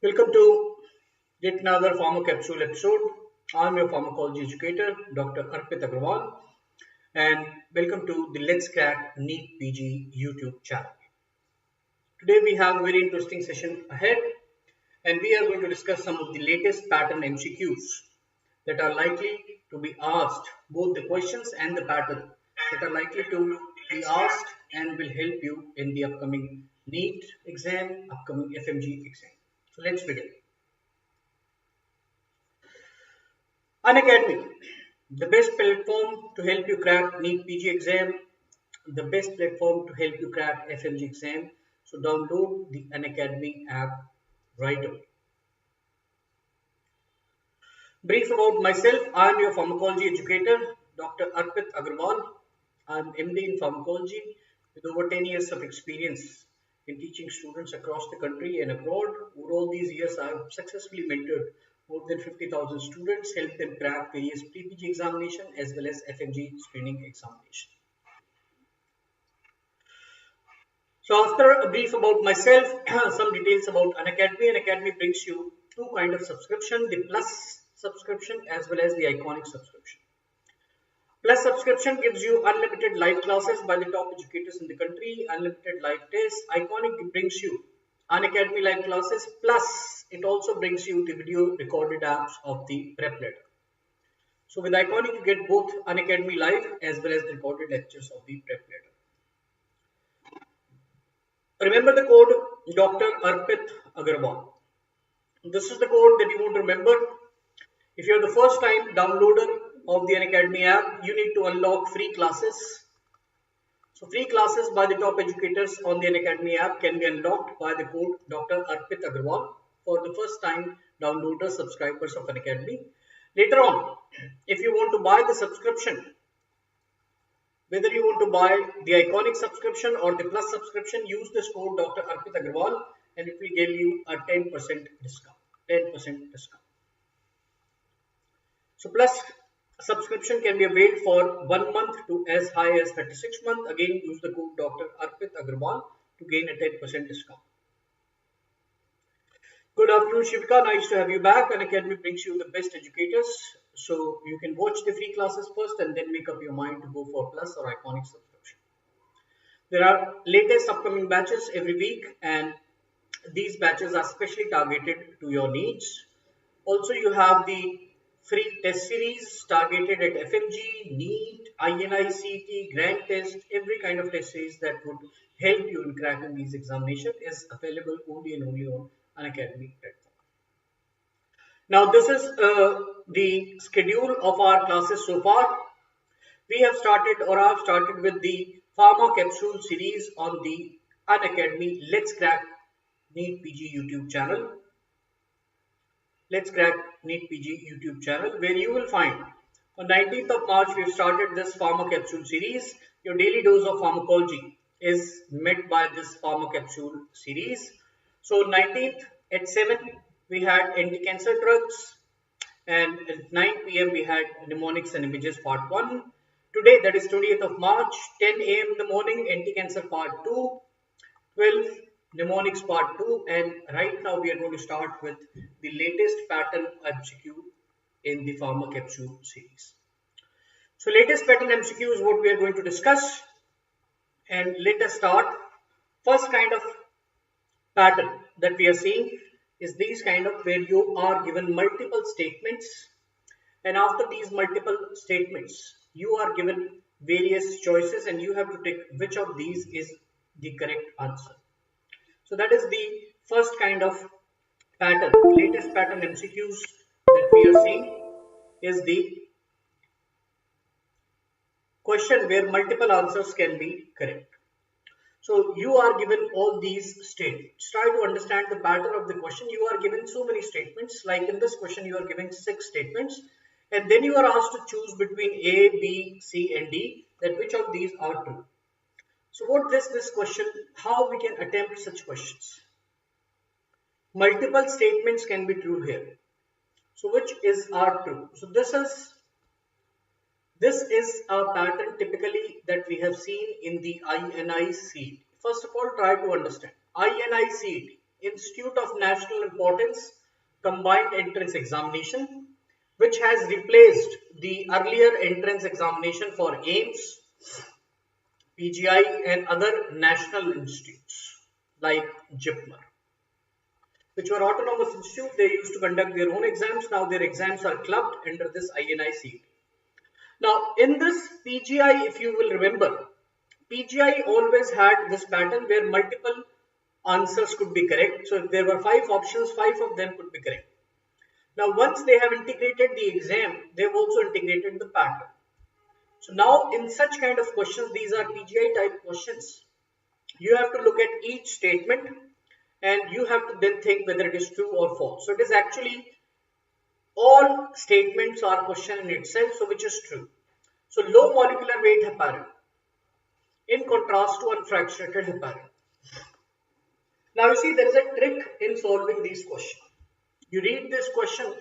Welcome to yet another Pharma Capsule episode. I'm your pharmacology educator, Dr. Arpit Agarwal, and welcome to the Let's Crack NEET PG YouTube channel. Today we have a very interesting session ahead, and we are going to discuss some of the latest pattern MCQs that are likely to be asked, both the questions and the pattern that are likely to be asked and will help you in the upcoming NEET exam, upcoming FMG exam. So let's begin. Unacademy, the best platform to help you crack NEET PG exam, the best platform to help you crack FMG exam. So download the Unacademy app right away. Brief about myself. I am your pharmacology educator, Dr. Arpit Agarwal. I am MD in pharmacology with over 10 years of experience in teaching students across the country and abroad. Over all these years, I have successfully mentored more than 50,000 students, helped them crack various pre-PG examination as well as FMG screening examination. So after a brief about myself, some details about Unacademy. Unacademy brings you two kinds of subscription, the Plus subscription as well as the Iconic subscription. Plus subscription gives you unlimited live classes by the top educators in the country, unlimited live tests. Iconic brings you Unacademy live classes, plus it also brings you the video recorded apps of the prep letter. So with Iconic you get both Unacademy live as well as the recorded lectures of the prep letter. Remember the code Dr. Arpit Agarwal. This is the code that you want to remember. If you are the first time downloader of the Unacademy app, you need to unlock free classes. So free classes by the top educators on the Unacademy app can be unlocked by the code Dr. Arpit Agarwal for the first time downloader subscribers of Unacademy. Later on, if you want to buy the subscription, whether you want to buy the Iconic subscription or the Plus subscription, use this code Dr. Arpit Agarwal and it will give you a 10% discount. 10% discount. So Plus subscription can be availed for 1 month to as high as 36 months. Again, use the code Dr. Arpit Agarwal to gain a 10% discount. Good afternoon, Shivika. Nice to have you back. Unacademy brings you the best educators. So you can watch the free classes first and then make up your mind to go for Plus or Iconic subscription. There are latest upcoming batches every week and these batches are specially targeted to your needs. Also, you have the free test series targeted at FMG, NEET, INI, CET, Grand Test, every kind of test series that would help you in cracking these examinations is available only and only on Unacademy platform. Now, this is the schedule of our classes so far. We have started or I have started with the Pharma Capsule series on the Unacademy Let's Crack NEET PG YouTube channel. Let's Crack NEET PG YouTube channel, where you will find on 19th of March we have started this Pharma Capsule series. Your daily dose of pharmacology is met by this Pharma Capsule series. So 19th at 7 we had anti-cancer drugs and at 9 p.m. we had mnemonics and images part 1. Today, that is 20th of March, 10 a.m. in the morning, anti-cancer part 2, 12 mnemonics part 2, and right now we are going to start with the latest pattern MCQ in the Pharma Capsule series. So latest pattern MCQ is what we are going to discuss, and let us start. First kind of pattern that we are seeing is these kind of where you are given multiple statements, and after these multiple statements you are given various choices and you have to take which of these is the correct answer. So that is the first kind of pattern. Latest pattern MCQs that we are seeing is the question where multiple answers can be correct. So you are given all these statements. Try to understand the pattern of the question. You are given so many statements. Like in this question, you are given 6 statements. And then you are asked to choose between A, B, C and D, that which of these are true. So what is this question? How we can attempt such questions? Multiple statements can be true here. So which are true? So this is a pattern typically that we have seen in the INI CET. First of all, try to understand. INI CET. Institute of National Importance Combined Entrance Examination, which has replaced the earlier entrance examination for AIMS, PGI and other national institutes like JIPMER, which were autonomous institutes. They used to conduct their own exams. Now their exams are clubbed under this INICET. Now in this PGI, if you will remember, PGI always had this pattern where multiple answers could be correct. So if there were 5 options, 5 of them could be correct. Now once they have integrated the exam, they have also integrated the pattern. So now in such kind of questions, these are PGI type questions. You have to look at each statement and you have to then think whether it is true or false. So it is actually all statements are question in itself, so which is true. So low molecular weight heparin in contrast to unfractionated heparin. Now you see there is a trick in solving these questions. You read this question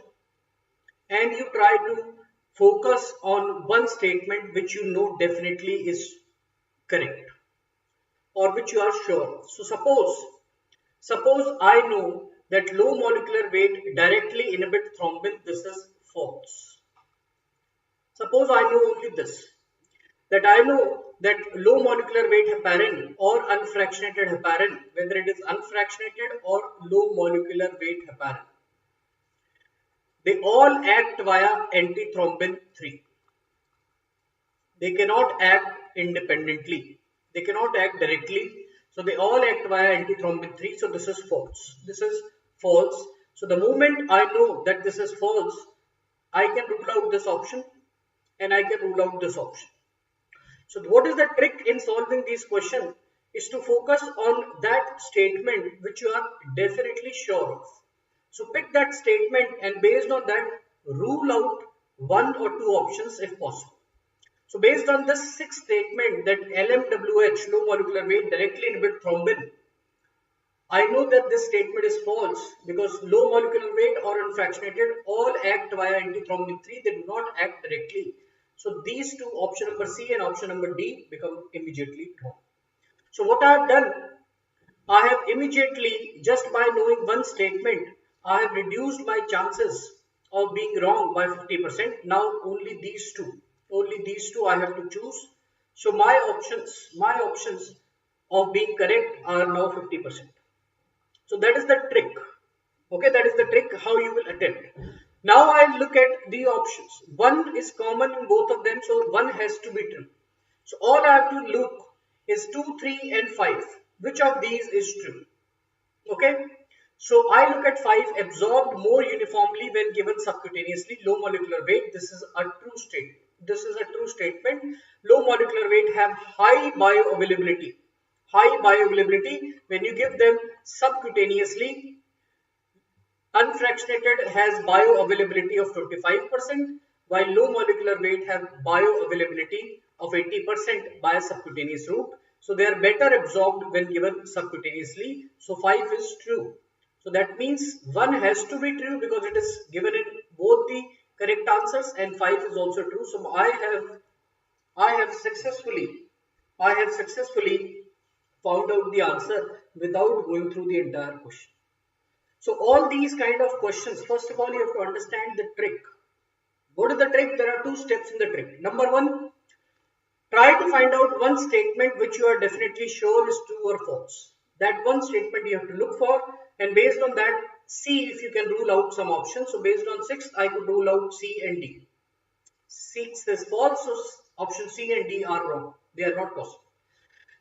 and you try to focus on one statement which you know definitely is correct or which you are sure. So suppose I know that low molecular weight directly inhibits thrombin. This is false. Suppose I know only this, that I know that low molecular weight heparin or unfractionated heparin, whether it is unfractionated or low molecular weight heparin, they all act via antithrombin 3. They cannot act independently. They cannot act directly. So they all act via antithrombin 3. So this is false. This is false. So the moment I know that this is false, I can rule out this option and I can rule out this option. So what is the trick in solving these questions is to focus on that statement which you are definitely sure of. So pick that statement and based on that rule out 1 or 2 options if possible. So based on this 6th statement that LMWH, low molecular weight, directly inhibit thrombin, I know that this statement is false because low molecular weight or unfractionated all act via antithrombin 3. They do not act directly. So these two, option number C and option number D, become immediately wrong. So what I have done, I have immediately, just by knowing one statement, I have reduced my chances of being wrong by 50%. Now only these two I have to choose. So my options of being correct are now 50%. So that is the trick. Okay, that is the trick how you will attempt. Now I look at the options. 1 is common in both of them, so 1 has to be true. So all I have to look is 2, 3 and 5. Which of these is true? Okay. So I look at 5, absorbed more uniformly when given subcutaneously, low molecular weight. This is a true statement. This is a true statement. Low molecular weight have high bioavailability. High bioavailability when you give them subcutaneously. Unfractionated has bioavailability of 25%, while low molecular weight have bioavailability of 80% by subcutaneous route. So they are better absorbed when given subcutaneously. So 5 is true. So that means 1 has to be true because it is given in both the correct answers, and 5 is also true. So I have successfully found out the answer without going through the entire question. So all these kind of questions, first of all, you have to understand the trick. What is the trick? There are 2 steps in the trick. Number 1, try to find out one statement which you are definitely sure is true or false. That one statement you have to look for, and based on that, see if you can rule out some options. So based on 6, I could rule out C and D. 6 is false, so option C and D are wrong. They are not possible.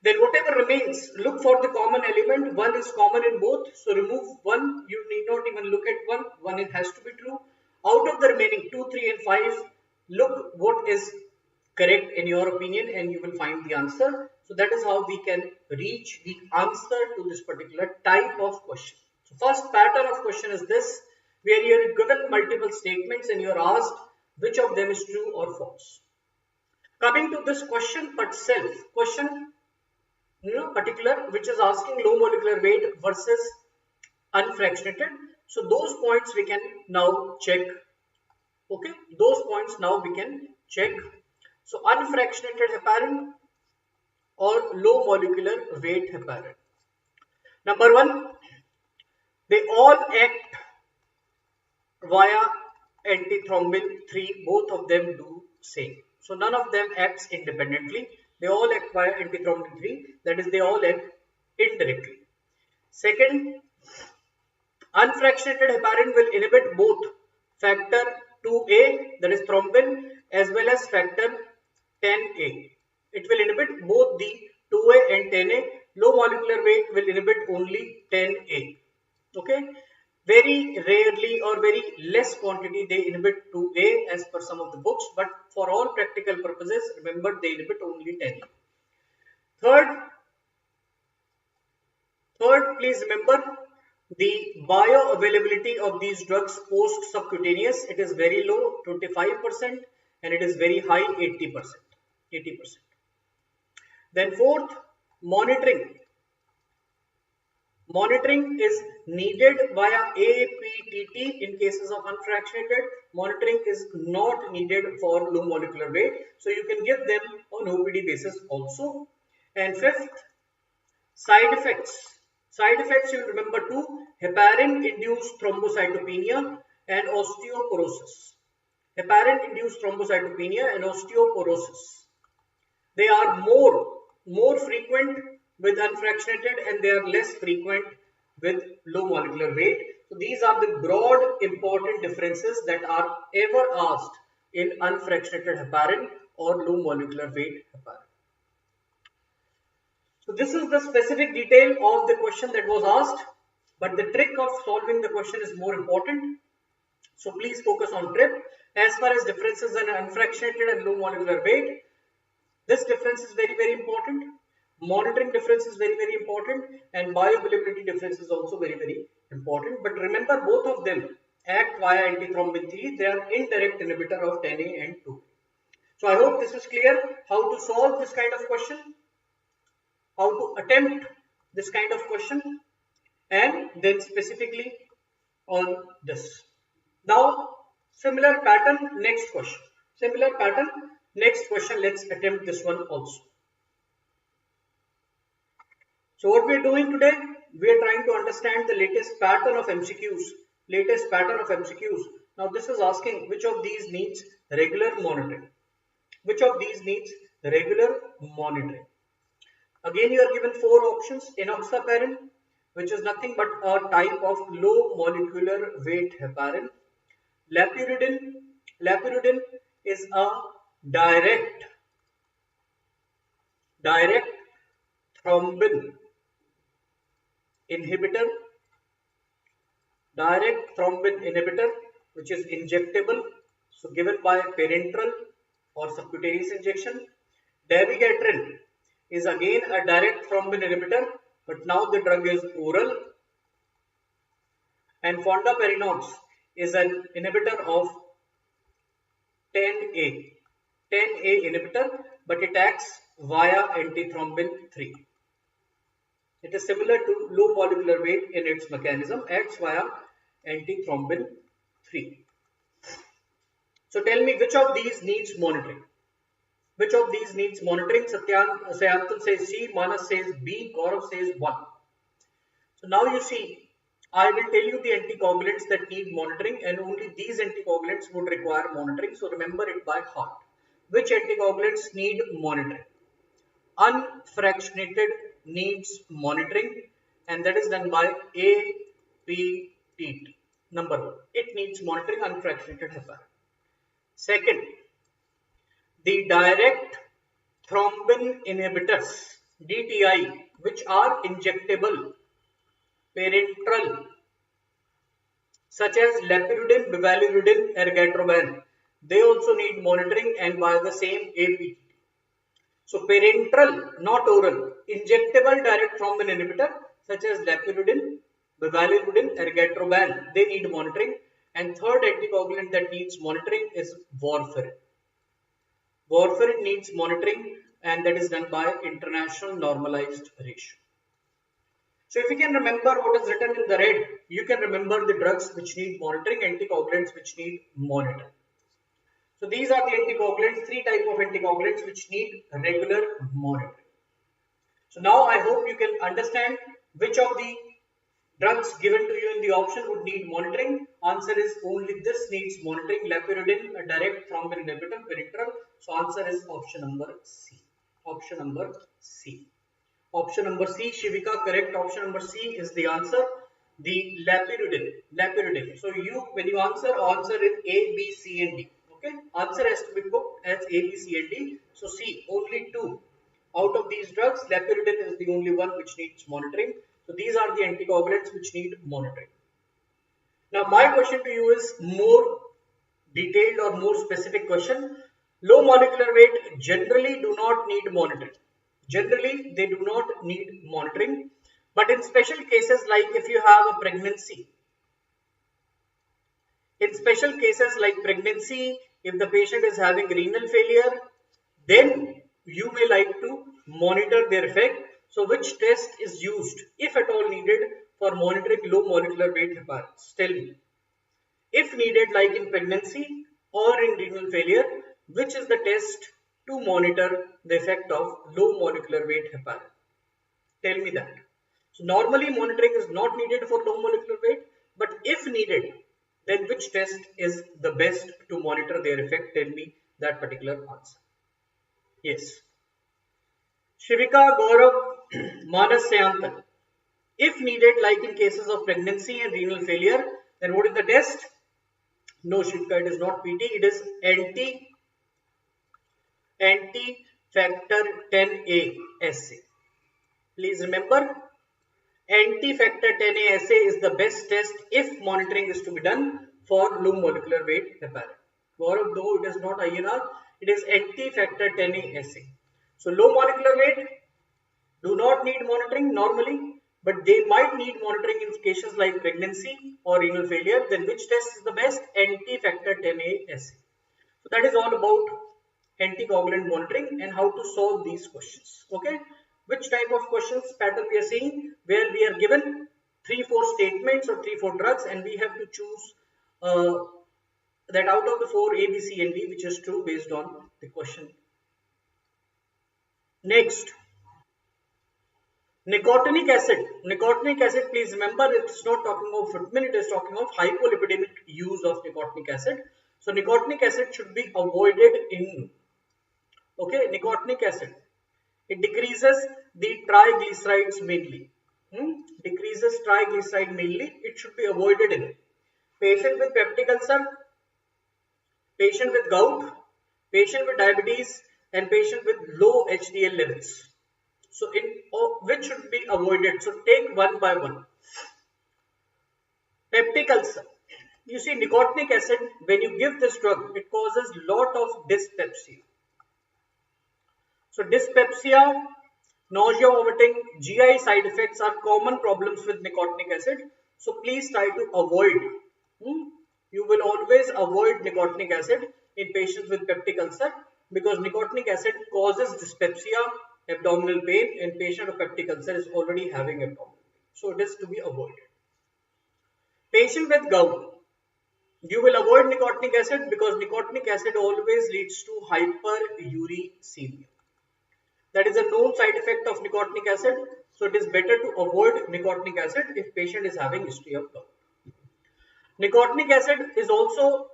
Then whatever remains, look for the common element. 1 is common in both, so remove 1. You need not even look at 1. 1 it has to be true. Out of the remaining 2, 3 and 5, look what is correct in your opinion and you will find the answer. So that is how we can reach the answer to this particular type of question. So first pattern of question is this, where you are given multiple statements and you are asked which of them is true or false. Coming to this question itself, question particular, which is asking low molecular weight versus unfractionated. So those points we can now check. Okay, those points now we can check. So unfractionated heparin or low molecular weight heparin. Number 1, They all act via antithrombin 3. Both of them do same. So none of them acts independently. They all act via antithrombin 3. That is, they all act indirectly. Second, unfractionated heparin will inhibit both factor 2A, that is thrombin, as well as factor 10A. It will inhibit both the 2A and 10A. Low molecular weight will inhibit only 10A. Okay. Very rarely or very less quantity they inhibit 2A as per some of the books, but for all practical purposes, remember they inhibit only 10A. Third, please remember the bioavailability of these drugs post subcutaneous. It is very low, 25%, and it is very high, 80%. Then fourth, monitoring. Monitoring is needed via APTT in cases of unfractionated. Monitoring is not needed for low molecular weight. So you can give them on OPD basis also. And fifth, side effects. Side effects you will remember two: heparin-induced thrombocytopenia and osteoporosis. Heparin-induced thrombocytopenia and osteoporosis. They are more frequent with unfractionated and they are less frequent with low molecular weight. So these are the broad important differences that are ever asked in unfractionated heparin or low molecular weight heparin. So this is the specific detail of the question that was asked, but the trick of solving the question is more important. So please focus on trick. As far as differences in unfractionated and low molecular weight, this difference is very, very important. Monitoring difference is very, very important, and bioavailability difference is also very, very important. But remember, both of them act via antithrombin 3. They are indirect inhibitor of 10A and 2. So I hope this is clear how to solve this kind of question, how to attempt this kind of question, and then specifically on this. Now, similar pattern, next question. Similar pattern, next question. Let's attempt this one also. So what we are doing today, we are trying to understand the latest pattern of MCQs. Now this is asking which of these needs regular monitoring. Again, you are given four options. Enoxaparin, which is nothing but a type of low molecular weight heparin. Lapiridine is a direct thrombin inhibitor, which is injectable, so given by parenteral or subcutaneous injection. Dabigatran is again a direct thrombin inhibitor, but now the drug is oral. And fondaparinux is an inhibitor of 10A inhibitor, but it acts via antithrombin 3. It is similar to low molecular weight in its mechanism, acts via antithrombin 3. So tell me which of these needs monitoring. Sayantan says C, Manas says B, Gaurav says 1. So now you see, I will tell you the anticoagulants that need monitoring, and only these anticoagulants would require monitoring. So remember it by heart. Which anticoagulants need monitoring? Unfractionated needs monitoring, and that is done by APTT. Number 1, it needs monitoring, unfractionated heparin. Second, the direct thrombin inhibitors, DTI, which are injectable, parenteral, such as lapiridine, bivalirudin, ergotroban, they also need monitoring and by the same APTT. So parenteral, not oral, injectable direct thrombin inhibitor such as lapiridine, bivalirudin, ergotroban, they need monitoring. And third anticoagulant that needs monitoring is warfarin. Warfarin needs monitoring, and that is done by international normalized ratio. So if you can remember what is written in the red, you can remember the drugs which need monitoring, anticoagulants which need monitoring. So these are the anticoagulants, 3 types of anticoagulants which need regular monitoring. So now I hope you can understand which of the drugs given to you in the option would need monitoring? Answer is only this needs monitoring. Lapiridine, a direct thrombin inhibitor, peripheral. So answer is option number C. Option number C. Option number C, Shivika, correct. Option number C is the answer. The lapiridine. So you, when you answer is A, B, C, and D. Okay. Answer has to be booked as A, B, C, and D. So C, only two. Out of these drugs, lapiridine is the only one which needs monitoring. So these are the anticoagulants which need monitoring. Now my question to you is more detailed or more specific question. Low molecular weight generally do not need monitoring. Generally, they do not need monitoring. But in special cases like if you have a pregnancy, if the patient is having renal failure, then you may like to monitor their effect. So which test is used, if at all needed, for monitoring low molecular weight hepatitis? Tell me. If needed, like in pregnancy or in renal failure, which is the test to monitor the effect of low molecular weight heparin? Tell me that. So normally monitoring is not needed for low molecular weight, but if needed, then which test is the best to monitor their effect? Tell me that particular answer. Yes. Shivika, Gaurav, Manas, Sayantan. If needed, like in cases of pregnancy and renal failure, then what is the test? No, Shivika, it is not PT, it is anti-factor 10A assay. Please remember, anti-factor 10A assay is the best test if monitoring is to be done for low molecular weight heparin. Gaurav, though it is not INR, it is anti-factor 10A assay. So low molecular weight do not need monitoring normally, but they might need monitoring in cases like pregnancy or renal failure. Then which test is the best? Anti-factor 10A assay. So that is all about anticoagulant monitoring and how to solve these questions. Okay, which type of questions pattern we are seeing, where we are given 3-4 statements or 3-4 drugs, and we have to choose that out of the 4 A, B, C, and D, which is true based on the question. Next. Nicotinic acid. Nicotinic acid, please remember, it's not talking of vitamin, it is talking of hypolipidemic use of nicotinic acid. So nicotinic acid should be avoided in, okay, nicotinic acid. It decreases the triglycerides mainly. Decreases triglyceride mainly. It should be avoided in patient with peptic ulcer, patient with gout, patient with diabetes, and patient with low HDL levels. So, which should be avoided? So, take one by one. Peptic ulcer. You see, nicotinic acid, when you give this drug, it causes lot of dyspepsia. So, dyspepsia, nausea, vomiting, GI side effects are common problems with nicotinic acid. So, please try to avoid. You will always avoid nicotinic acid in patients with peptic ulcer, because nicotinic acid causes dyspepsia, abdominal pain, and patient of peptic ulcer is already having abdominal pain. So it is to be avoided. Patient with gout, you will avoid nicotinic acid because nicotinic acid always leads to hyperuricemia. That is a known side effect of nicotinic acid. So it is better to avoid nicotinic acid if patient is having history of gout. Nicotinic acid is also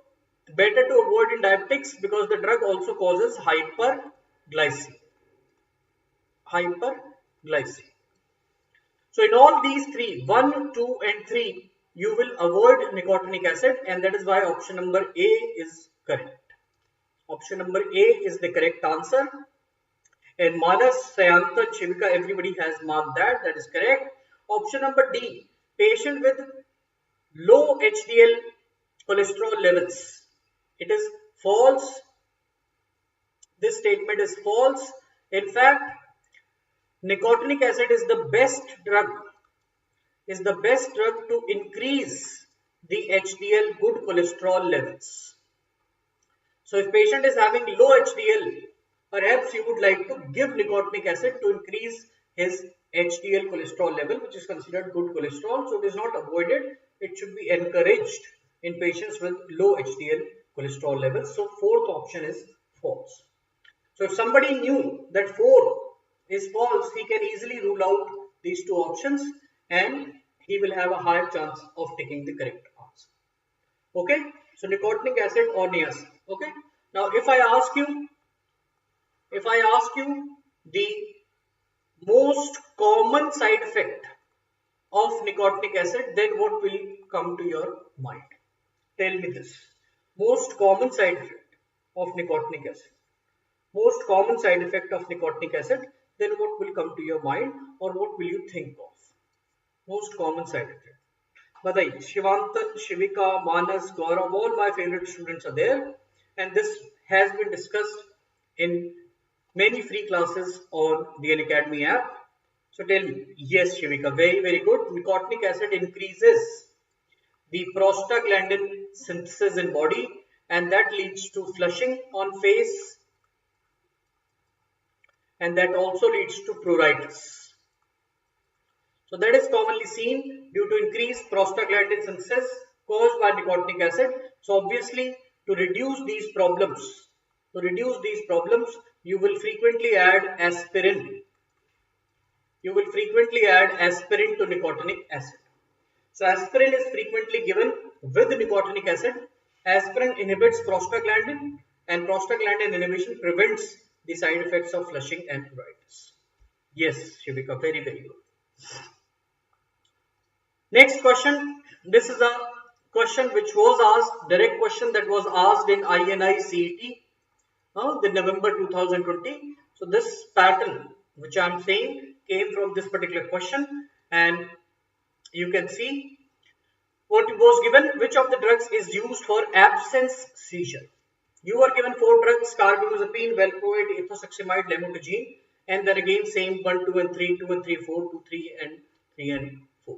better to avoid in diabetics because the drug also causes hyperglycemia. So in all these three, 1, 2 and 3, you will avoid nicotinic acid, and that is why option number A is correct. Option number A is the correct answer. And Manas, Sayanta, Chivika, everybody has marked that. That is correct. Option number D, patient with low HDL cholesterol levels. It is false. This statement is false. In fact, nicotinic acid is the best drug to increase the HDL good cholesterol levels. So if patient is having low HDL, perhaps you would like to give nicotinic acid to increase his HDL cholesterol level, which is considered good cholesterol. So it is not avoided, it should be encouraged in patients with low HDL cholesterol levels. So fourth option is false. So if somebody knew that 4 is false, he can easily rule out these two options and he will have a higher chance of taking the correct answer. Okay, so nicotinic acid or niacin. Okay, now if I ask you the most common side effect of nicotinic acid, then what will come to your mind? Tell me this. Most common side effect of nicotinic acid. Most common side effect of nicotinic acid, then what will come to your mind or what will you think of? Most common side effect. Badai, Shivantan, Shivika, Manas, Gaurav, all my favorite students are there, and this has been discussed in many free classes on the Unacademy app. So tell me, yes, Shivika, very, very good. Nicotinic acid increases the prostaglandin synthesis in body, and that leads to flushing on face, and that also leads to pruritus. So that is commonly seen due to increased prostaglandin synthesis caused by nicotinic acid. So obviously, to reduce these problems, you will frequently add aspirin. You will frequently add aspirin to nicotinic acid. So aspirin is frequently given with nicotinic acid. Aspirin inhibits prostaglandin, and prostaglandin inhibition prevents the side effects of flushing and pruritus. Yes, Shivika, very, very good. Next question. This is a question which was asked, direct question that was asked in INI CET, the November 2020. So this pattern which I am saying came from this particular question, and you can see what was given. Which of the drugs is used for absence seizure? You were given 4 drugs: carbamazepine, valproate, ethosuximide, lamotrigine, and then again same 1, 2 and 3, 2 and 3, 4, 2, 3 and 3 and 4.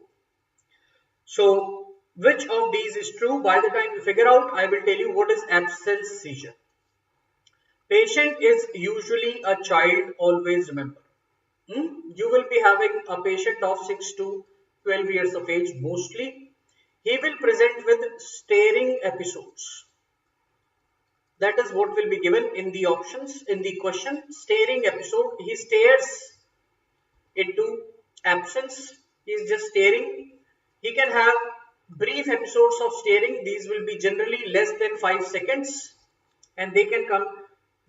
So which of these is true? By the time you figure out, I will tell you what is absence seizure. Patient is usually a child, always remember. You will be having a patient of 6 to 12 years of age mostly. He will present with staring episodes. That is what will be given in the options, in the question. Staring episode. He stares into absence. He is just staring. He can have brief episodes of staring. These will be generally less than 5 seconds, and they can come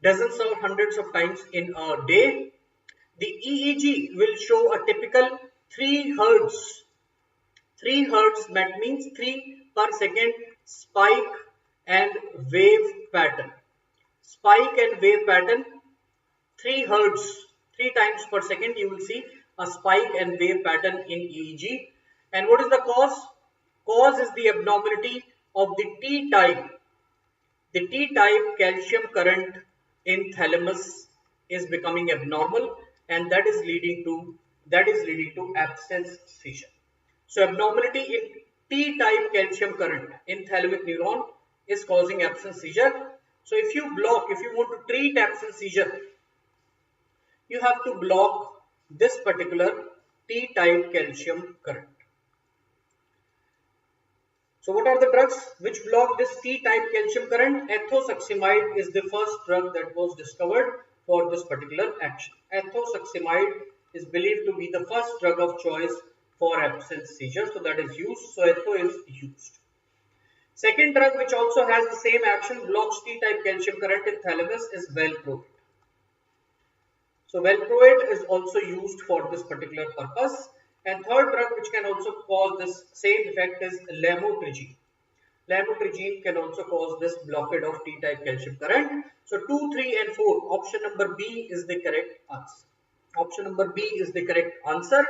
dozens or hundreds of times in a day. The EEG will show a typical 3 Hz. 3 Hz, that means 3 per second spike and wave pattern. Spike and wave pattern, 3 Hz, 3 times per second you will see a spike and wave pattern in EEG. And what is the cause? Cause is the abnormality of the T-type. The T-type calcium current in thalamus is becoming abnormal, and that is leading to absence seizure. So abnormality in T-type calcium current in thalamic neuron is causing absence seizure. So if you want to treat absence seizure, you have to block this particular T-type calcium current. So what are the drugs which block this T-type calcium current? Ethosuximide is the first drug that was discovered for this particular action. Ethosuximide is believed to be the first drug of choice for absence seizure. So that is used. So etho is used. Second drug which also has the same action, blocks T-type calcium current in thalamus, is valproate. So valproate is also used for this particular purpose. And third drug which can also cause this same effect is lamotrigine. Lamotrigine can also cause this blockade of T-type calcium current. So 2, 3 and 4, option number B is the correct answer. Option number B is the correct answer.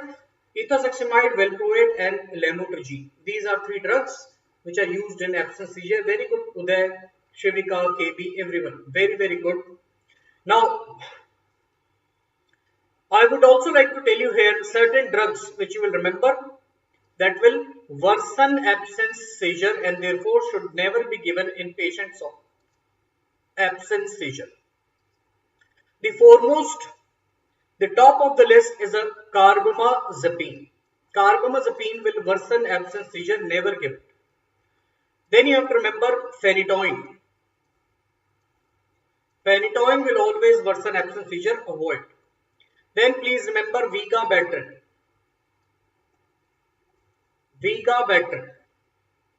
Ethosuximide, valproate and lamotrigine. These are 3 drugs which are used in absence seizure. Very good, Uday, Shivika, KB, everyone. Very, very good. Now, I would also like to tell you here certain drugs which you will remember that will worsen absence seizure and therefore should never be given in patients of absence seizure. The foremost, the top of the list is a carbamazepine. Carbamazepine will worsen absence seizure, never give it. Then you have to remember phenytoin. Phenytoin will always worsen absence seizure, avoid. Then please remember vigabatrin. Vigabatrin.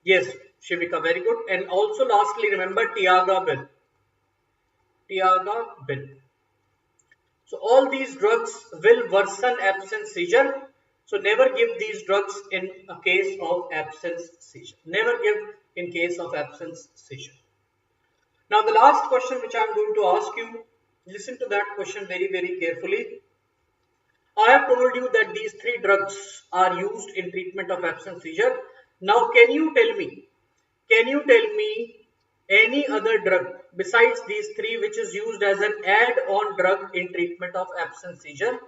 Yes, Shivika, very good. And also lastly, remember Tiagabin. Tiagabin. So all these drugs will worsen absence seizure. So never give these drugs in a case of absence seizure. Never give in case of absence seizure. Now the last question which I am going to ask you, listen to that question very carefully. I have told you that these three drugs are used in treatment of absence seizure. Now can you tell me any other drug besides these three which is used as an add-on drug in treatment of absence seizure,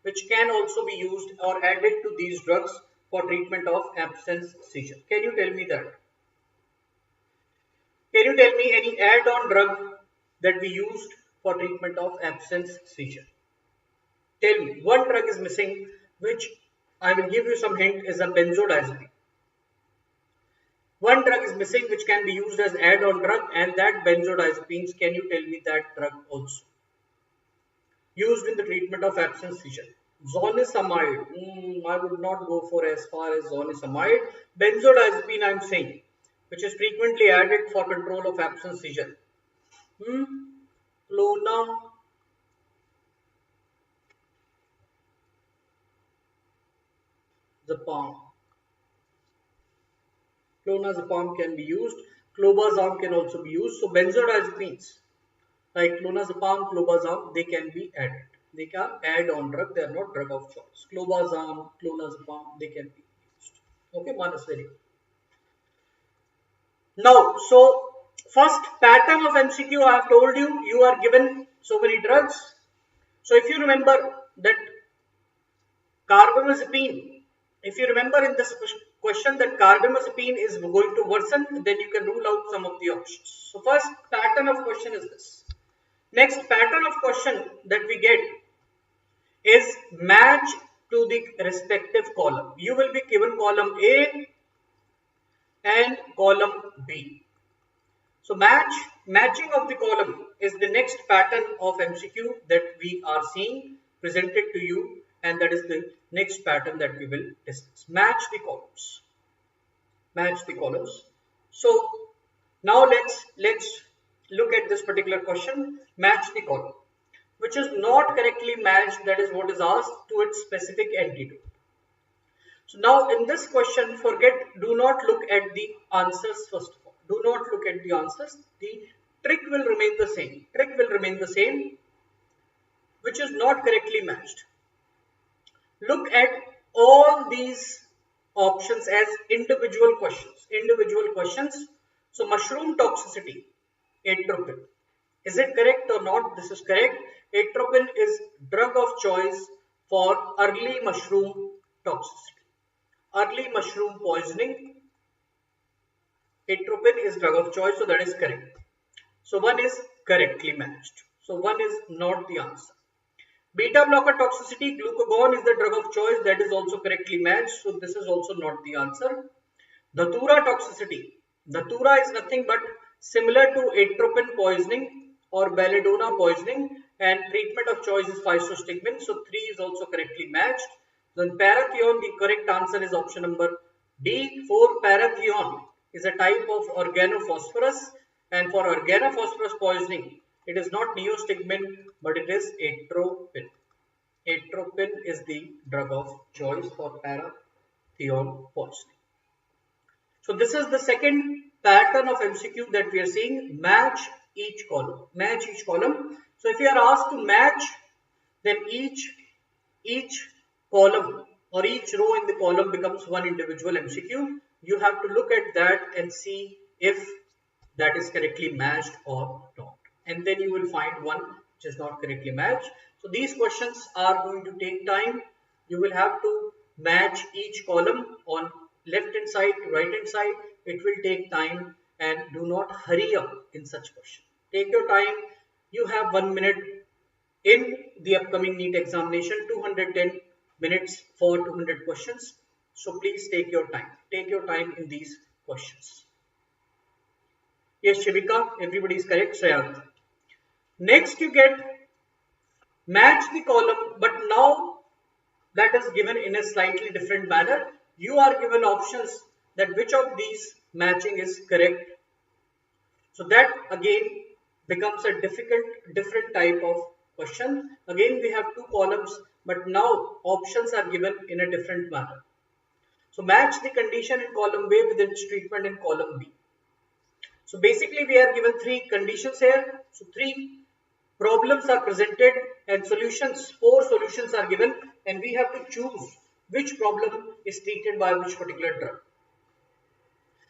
which can also be used or added to these drugs for treatment of absence seizure? Can you tell me that? Can you tell me any add-on drug that we used for treatment of absence seizure? Tell me, one drug is missing, which I will give you some hint is a benzodiazepine. One drug is missing which can be used as add-on drug, and that benzodiazepines. Can you tell me that drug also? Used in the treatment of absence seizure. Zonisamide. I would not go for as far as zonisamide. Benzodiazepine I am saying, which is frequently added for control of absence seizure. Clonazepam. Clonazepam can be used. Clobazam can also be used. So benzodiazepines like clonazepam, clobazam, they can be added. They can add on drug. They are not drug of choice. Clobazam, clonazepam, they can be used. Okay, Manas, very good. Now, so first pattern of MCQ, I have told you, you are given so many drugs. So if you remember that carbamazepine, if you remember in this question that carbamazepine is going to worsen, then you can rule out some of the options. So first pattern of question is this. Next pattern of question that we get is match to the respective column. You will be given column A and column B. So matching of the column is the next pattern of MCQ that we are seeing presented to you, and that is the next pattern that we will discuss. Match the columns. Match the columns. So now let's look at this particular question. Match the column. Which is not correctly matched, that is what is asked, to its specific antidote. So now in this question, do not look at the answers first of all. Do not look at the answers. The trick will remain the same. Trick will remain the same, which is not correctly matched. Look at all these options as individual questions. Individual questions. So mushroom toxicity, atropine. Is it correct or not? This is correct. Atropine is drug of choice for early mushroom toxicity. Early mushroom poisoning. Atropine is drug of choice, so that is correct. So one is correctly matched. So one is not the answer. Beta blocker toxicity, glucagon is the drug of choice, that is also correctly matched. So this is also not the answer. Datura toxicity. Datura is nothing but similar to atropine poisoning or belladonna poisoning, and treatment of choice is physostigmine. So 3 is also correctly matched. Then parathion, the correct answer is option number D. 4, parathion is a type of organophosphorus, and for organophosphorus poisoning, it is not neostigmine, but it is atropine. Atropine is the drug of choice for parathion poisoning. So this is the second pattern of MCQ that we are seeing. Match each column. Match each column. So if you are asked to match, then each column or each row in the column becomes one individual MCQ. You have to look at that and see if that is correctly matched or not. And then you will find one which is not correctly matched. So these questions are going to take time. You will have to match each column on left hand side to right hand side. It will take time, and do not hurry up in such question. Take your time. You have 1 minute in the upcoming NEET examination, 210 minutes for 200 questions. So please take your time. Take your time in these questions. Yes, Shivika, everybody is correct. Sayant. Next you get match the column, but now that is given in a slightly different manner. you are given options that which of these matching is correct. So that again becomes a different type of question. Again, we have two columns, but now options are given in a different manner. So match the condition in column A with its treatment in column B. So basically we are given three conditions here. So three problems are presented and solutions, four solutions are given, and we have to choose which problem is treated by which particular drug.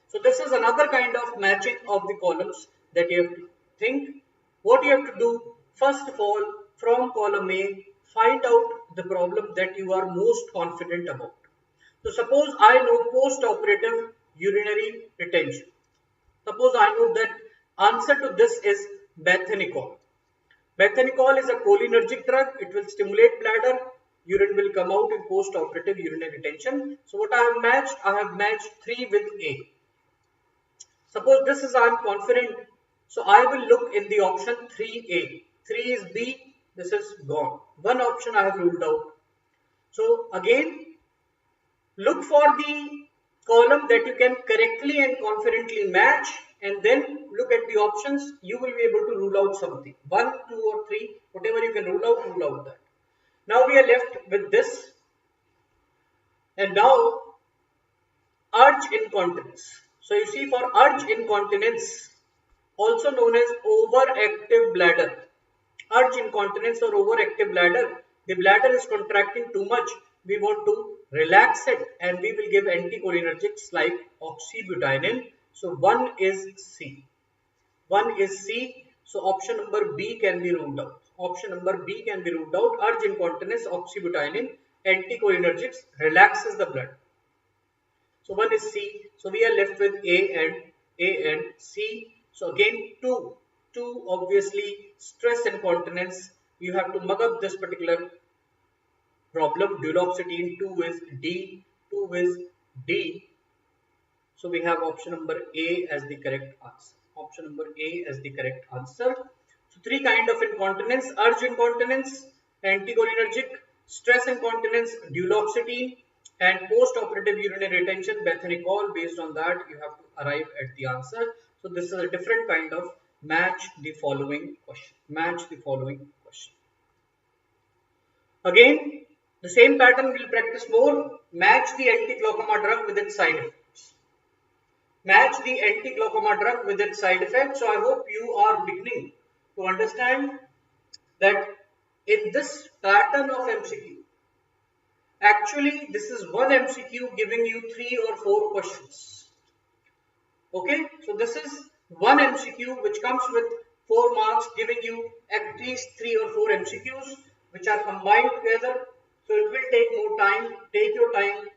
So this is another kind of matching of the columns that you have to think. What you have to do, first of all, from column A, find out the problem that you are most confident about. So suppose I know post-operative urinary retention. Suppose I know that answer to this is methanicol. Methanicol is a cholinergic drug. It will stimulate bladder. Urine will come out in post-operative urinary retention. So what I have matched? I have matched 3 with A. Suppose this is I am confident. So I will look in the option 3A. 3 is B. This is gone. One option I have ruled out. So again, look for the column that you can correctly and confidently match, and then look at the options. You will be able to rule out something. 1, 2 or 3, whatever you can rule out that. Now we are left with this. And now urge incontinence. So you see, for urge incontinence, also known as overactive bladder. Urge incontinence or overactive bladder. The bladder is contracting too much. We want to relax it, and we will give anticholinergics like oxybutynin. So 1 is C. 1 is C. So option number B can be ruled out. Option number B can be ruled out. Urge incontinence, oxybutynin, anticholinergics relaxes the blood. So 1 is C. So we are left with A and C. So again 2 obviously stress incontinence. You have to mug up this particular problem. Duloxetine. 2 is D. 2 is D. So we have option number A as the correct answer. Option number A as the correct answer. So three kind of incontinence: urge incontinence, anticholinergic, stress incontinence, duloxetine, and post-operative urinary retention, methanicol. Based on that, you have to arrive at the answer. So this is a different kind of match the following question. Match the following question. Again, the same pattern we'll practice more. Match the anti-glaucoma drug with its side effects. Match the anti-glaucoma drug with its side effects. So I hope you are beginning to understand that in this pattern of MCQ, actually this is one MCQ giving you 3 or 4 questions. Okay, so this is one MCQ which comes with 4 marks, giving you at least 3 or 4 MCQs which are combined together. So it will take more time. Take your time,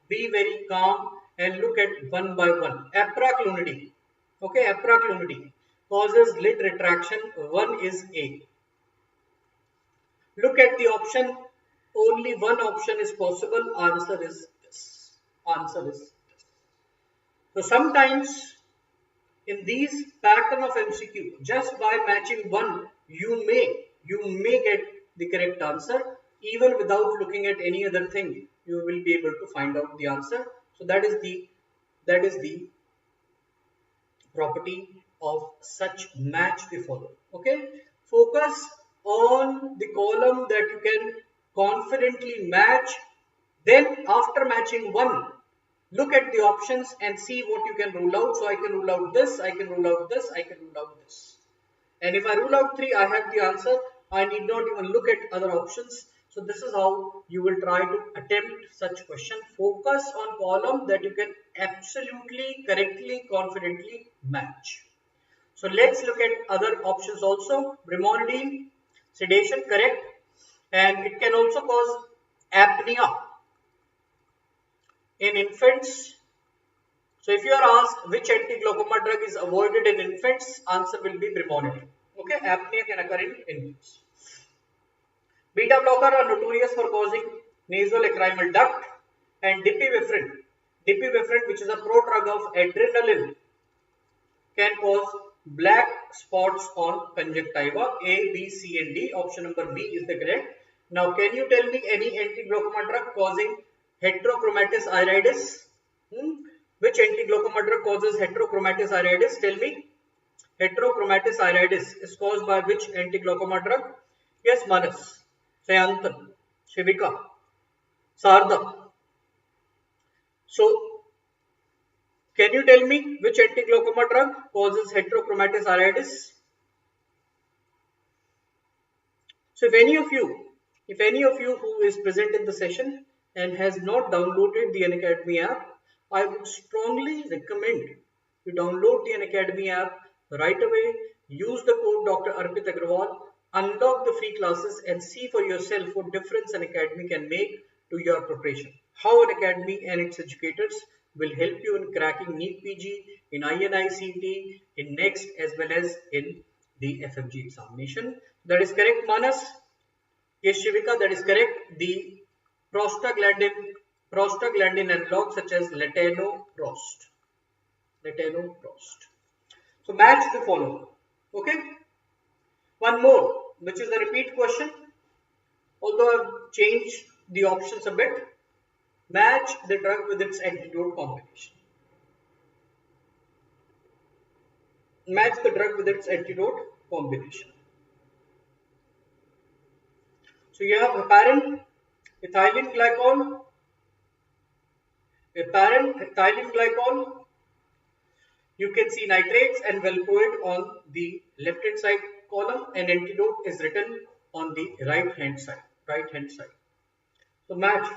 be very calm, and look at one by one. Apraclonidine. Okay, apraclonidine causes lid retraction. 1 is A. Look at the option. Only one option is possible. Answer is this. Answer is this. So sometimes in these pattern of MCQ, just by matching one, you may get the correct answer. Even without looking at any other thing, you will be able to find out the answer. So that is the property of such match the following. Okay, focus on the column that you can confidently match. Then after matching one, look at the options and see what you can rule out. So I can rule out this, I can rule out this, I can rule out this. And if I rule out 3, I have the answer. I need not even look at other options. So this is how you will try to attempt such question. Focus on column that you can absolutely, correctly, confidently match. So let's look at other options also. Brimonidine, sedation, correct. And it can also cause apnea in infants. So if you are asked which anti-glaucoma drug is avoided in infants, answer will be brimonidine. Okay, apnea can occur in infants. Beta blocker are notorious for causing nasolacrimal duct, and dipivefrin, which is a prodrug of adrenaline, can cause black spots on conjunctiva. A, B, C and D. Option number B is the correct. Now can you tell me any anti-glaucoma drug causing Heterochromatous iritis. Which anti-glaucoma drug causes heterochromatous iritis? Tell me. Heterochromatous iritis is caused by which anti-glaucoma drug? Yes, Manas, Sayantan, Shivika, Sarda. So, can you tell me which anti-glaucoma drug causes heterochromatous iritis? So, if any of you who is present in the session and has not downloaded the Unacademy app, I would strongly recommend you download the Unacademy app right away. Use the code Dr. Arpit Agarwal, unlock the free classes and see for yourself what difference Unacademy can make to your preparation. How Unacademy and its educators will help you in cracking NEET PG, in INI-CT, in NEXT as well as in the FMG examination. That is correct, Manas. Yes, Shivika, that is correct. The prostaglandin analogue such as latanoprost. So match the following. Okay. One more, which is a repeat question. Although I've changed the options a bit. Match the drug with its antidote combination. Match the drug with its antidote combination. So you have heparin, ethylene glycol. You can see nitrates and valproate on the left hand side column, and antidote is written on the right hand side. So match it.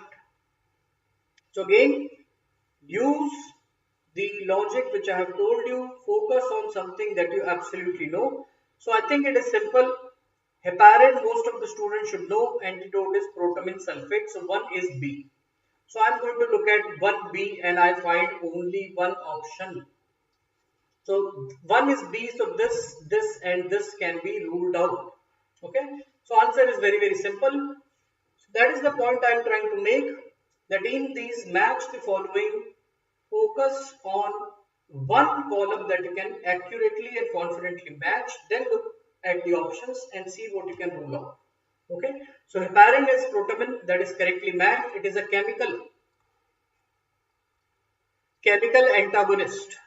So again, use the logic which I have told you. Focus on something that you absolutely know. So I think it is simple. Heparin, most of the students should know. Antidote is protamine sulfate. So 1 is B. So I am going to look at 1B and I find only one option. So 1 is B. So this and this can be ruled out. Okay. So answer is very, very simple. So that is the point I am trying to make. That in these match the following, focus on one column that you can accurately and confidently match. Then look at the options and see what you can rule out. Okay. So heparin is protamine, that is correctly matched. It is a chemical antagonist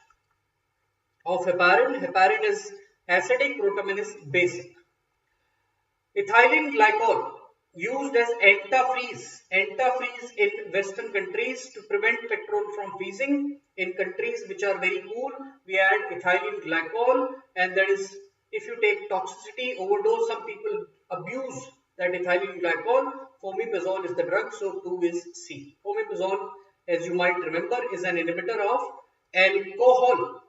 of heparin. Heparin is acidic, protamine is basic. Ethylene glycol used as antifreeze in Western countries to prevent petrol from freezing. In countries which are very cool, we add ethylene glycol, and that is, if you take toxicity, overdose, some people abuse that ethylene glycol. Fomepizole is the drug, so 2 is C. Fomepizole, as you might remember, is an inhibitor of alcohol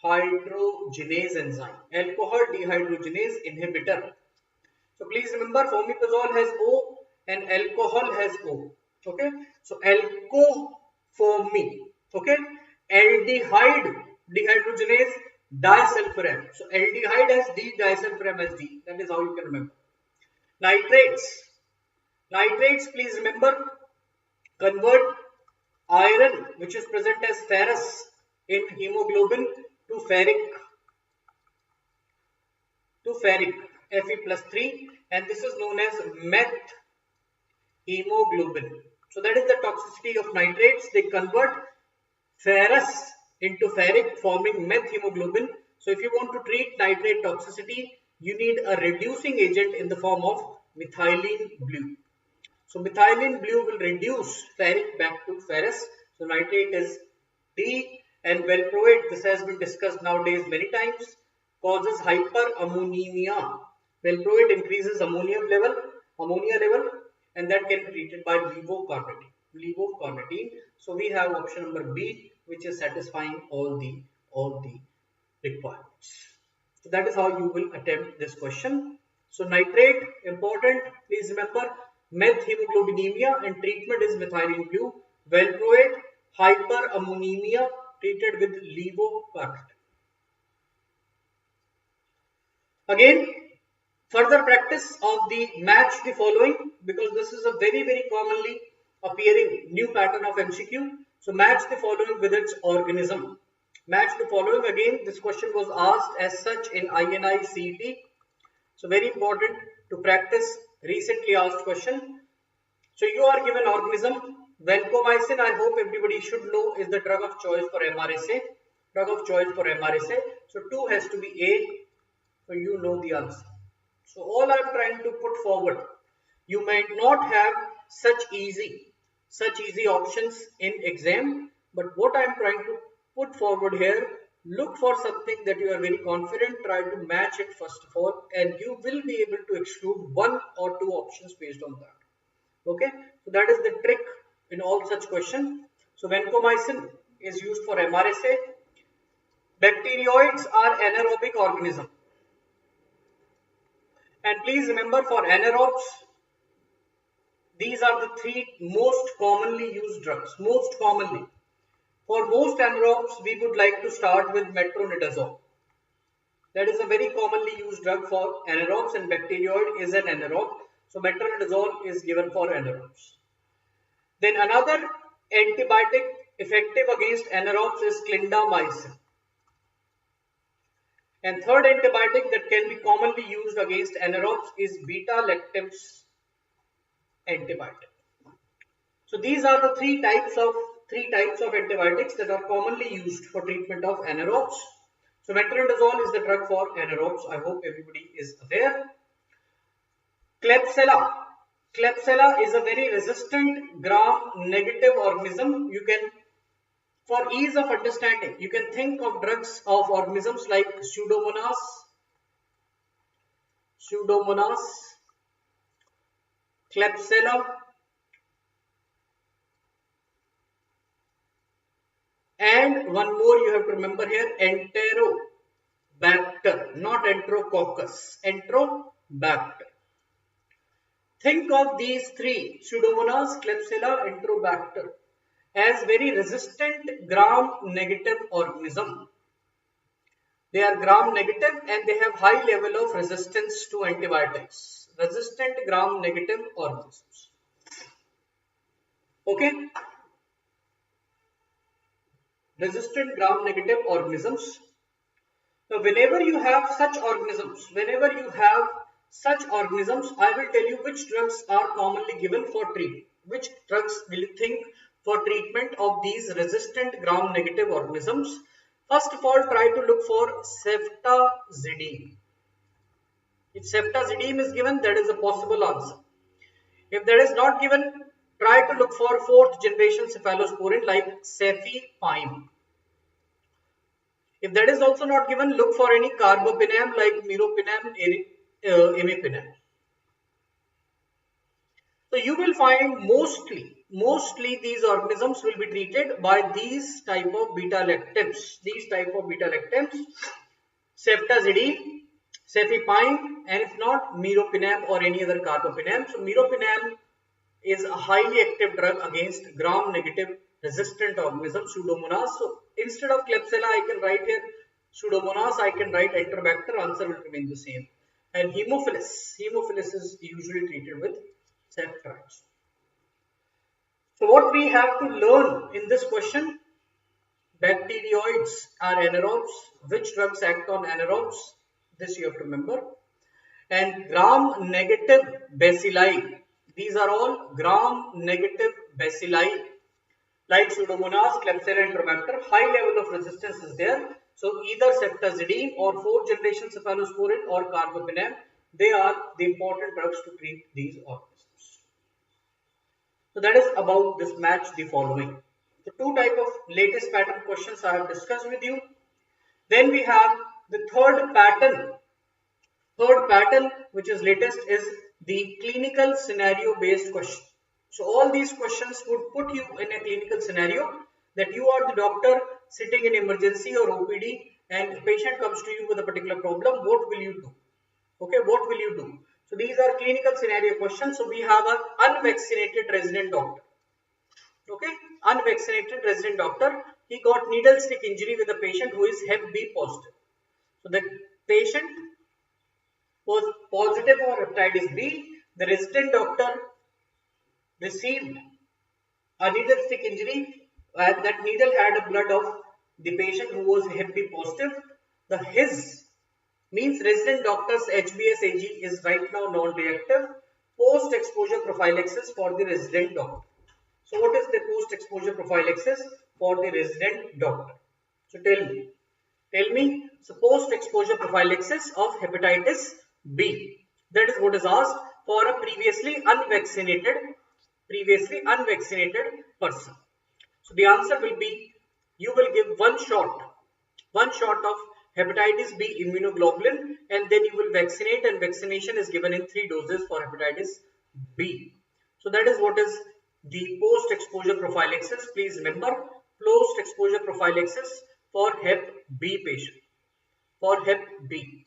dehydrogenase enzyme. Alcohol dehydrogenase inhibitor. So please remember, fomepizole has O and alcohol has O. Okay. So alcofomi. Okay. Aldehyde dehydrogenase disulfiram. So aldehyde has D, disulfiram has D. That is how you can remember. Nitrates, please remember, convert iron, which is present as ferrous in hemoglobin, to ferric, Fe+3, and this is known as meth hemoglobin. So that is the toxicity of nitrates. They convert ferrous into ferric, forming meth hemoglobin. So if you want to treat nitrate toxicity, you need a reducing agent in the form of methylene blue. So methylene blue will reduce ferric back to ferrous. So nitrate is D, and valproate, this has been discussed nowadays many times, causes hyperammonemia. Valproate increases ammonia level, and that can be treated by levocarnitine. So we have option number B, which is satisfying all the requirements. So that is how you will attempt this question. So nitrate, important, please remember, methemoglobinemia, and treatment is methylene blue. Valproate, hyperammonemia, treated with levocarnitine. Again, further practice of the match the following, because this is a very, very commonly appearing new pattern of MCQ. So match the following with its organism. Match the following, again this question was asked as such in INI-CT. So very important to practice recently asked question. So you are given organism. Vancomycin, I hope everybody should know, is the drug of choice for MRSA. Drug of choice for MRSA. So 2 has to be A. So you know the answer. So all I am trying to put forward, you might not have such easy options in exam, but what I am trying to put forward here, look for something that you are very confident, try to match it first of all, and you will be able to exclude 1 or 2 options based on that. Okay, so that is the trick in all such questions. So vancomycin is used for MRSA. Bacteroids are anaerobic organism. And please remember, for anaerobes, these are the 3 most commonly used drugs. Most commonly. For most anaerobes, we would like to start with metronidazole. That is a very commonly used drug for anaerobes, and bacteroid is an anaerobe. So metronidazole is given for anaerobes. Then another antibiotic effective against anaerobes is clindamycin. And third antibiotic that can be commonly used against anaerobes is beta-lactam's antibiotic. So these are the three types of antibiotics that are commonly used for treatment of anaerobes. So metronidazole is the drug for anaerobes. I hope everybody is aware. Klebsiella. Klebsiella is a very resistant gram-negative organism. You can, for ease of understanding, you can think of drugs of organisms like Pseudomonas, Klebsiella, and one more you have to remember here, Enterobacter, not Enterococcus, Enterobacter. Think of these 3, Pseudomonas, Klebsiella, Enterobacter, as very resistant gram-negative organism. They are gram-negative and they have high level of resistance to antibiotics. Resistant gram-negative organisms. Okay? Resistant gram-negative organisms. Now, whenever you have such organisms, I will tell you which drugs are commonly given for treatment. Which drugs will you think for treatment of these resistant gram-negative organisms? First of all, try to look for ceftazidime. If ceftazidime is given, that is a possible answer. If that is not given, try to look for 4th generation cephalosporin like cefepime. If that is also not given, look for any carbapinam like meropenem, imipinam. So you will find mostly these organisms will be treated by these type of beta-lactams. Ceftazidime, cefepime, and if not, meropenem or any other carbapinam. So meropenem is a highly active drug against gram-negative resistant organism, Pseudomonas. So instead of Klebsiella, I can write here Pseudomonas, I can write Enterobacter, answer will remain the same. And Haemophilus is usually treated with ceftriaxone. So what we have to learn in this question, bacteroids are anaerobes. Which drugs act on anaerobes? This you have to remember. And gram-negative bacilli. These are all gram-negative bacilli like Pseudomonas, Klebsiella, and Enterobacter. High level of resistance is there. So either ceftazidime or 4th generation cephalosporin or carbapinam, they are the important drugs to treat these organisms. So that is about this match the following. The 2 type of latest pattern questions I have discussed with you. Then we have the third pattern. Third pattern which is latest is the clinical scenario based question. So all these questions would put you in a clinical scenario that you are the doctor sitting in emergency or OPD and a patient comes to you with a particular problem. What will you do? Okay, what will you do? So these are clinical scenario questions. So we have an unvaccinated resident doctor. Okay, unvaccinated resident doctor. He got needle stick injury with a patient who is Hep B positive. So the patient was positive for hepatitis B. The resident doctor received a needle stick injury and that needle had a blood of the patient who was Hep B positive. His means resident doctor's HBsAg is right now non-reactive. post-exposure prophylaxis for the resident doctor. So what is the post-exposure prophylaxis for the resident doctor? So tell me, so post-exposure prophylaxis of hepatitis B. That is what is asked for a previously unvaccinated person. So the answer will be, you will give one shot of hepatitis B immunoglobulin, and then you will vaccinate, and vaccination is given in 3 doses for hepatitis B. So that is what is the post-exposure prophylaxis. Please remember, post-exposure prophylaxis for Hep B patient, for Hep B,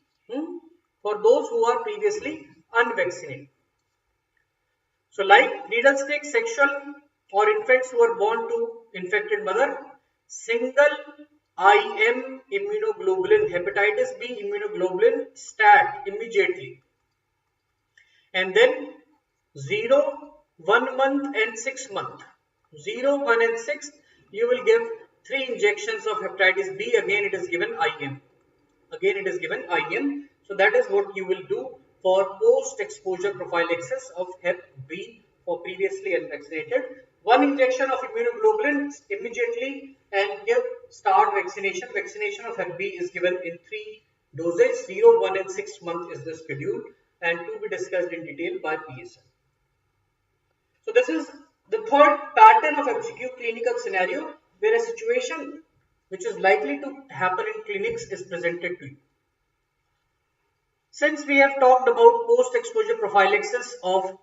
for those who are previously unvaccinated. So like needle stick, sexual or infants who are born to infected mother, single IM immunoglobulin, hepatitis B immunoglobulin stat immediately. And then 0, 1 month and 6 month. 0, 1 and 6, you will give 3 injections of hepatitis B. Again it is given IM. So that is what you will do for post-exposure prophylaxis of Hep B for previously unvaccinated. 1 injection of immunoglobulin immediately, and give start vaccination. Vaccination of Hep B is given in 3 doses. 0, 1 and 6 month is the schedule, and to be discussed in detail by PSM. So this is the third pattern of MCQ clinical scenario where a situation which is likely to happen in clinics is presented to you. Since we have talked about post-exposure prophylaxis of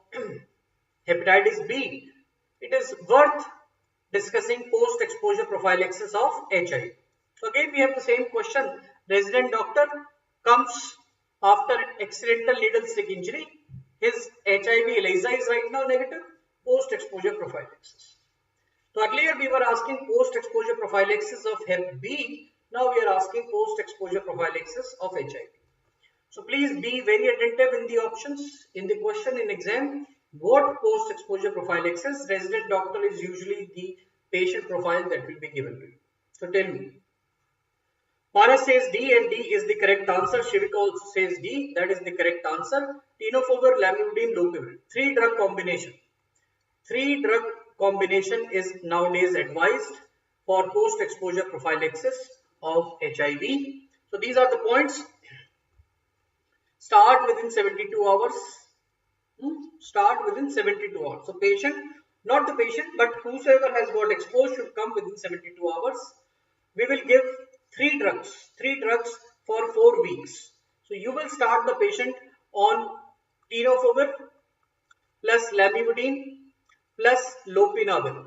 hepatitis B, it is worth discussing post-exposure prophylaxis of HIV. So again we have the same question. Resident doctor comes after accidental needle stick injury. His HIV ELISA is right now negative. Post-exposure prophylaxis. So earlier we were asking post-exposure prophylaxis of Hep B. Now we are asking post-exposure prophylaxis of HIV. So please be very attentive in the options, in the question in exam. What post-exposure prophylaxis? Resident doctor is usually the patient profile that will be given to you. So tell me. Paras says D, and D is the correct answer. Shivika also says D. That is the correct answer. Tenofovir, lamivudine, lopinavir. 3 drug combination. 3 drug combination is nowadays advised for post-exposure prophylaxis of HIV. So these are the points. Start within 72 hours. Start within 72 hours. So patient, not the patient, but whosoever has got exposed should come within 72 hours. We will give 3 drugs for 4 weeks. So you will start the patient on tenofovir plus lamivudine plus lopinavir,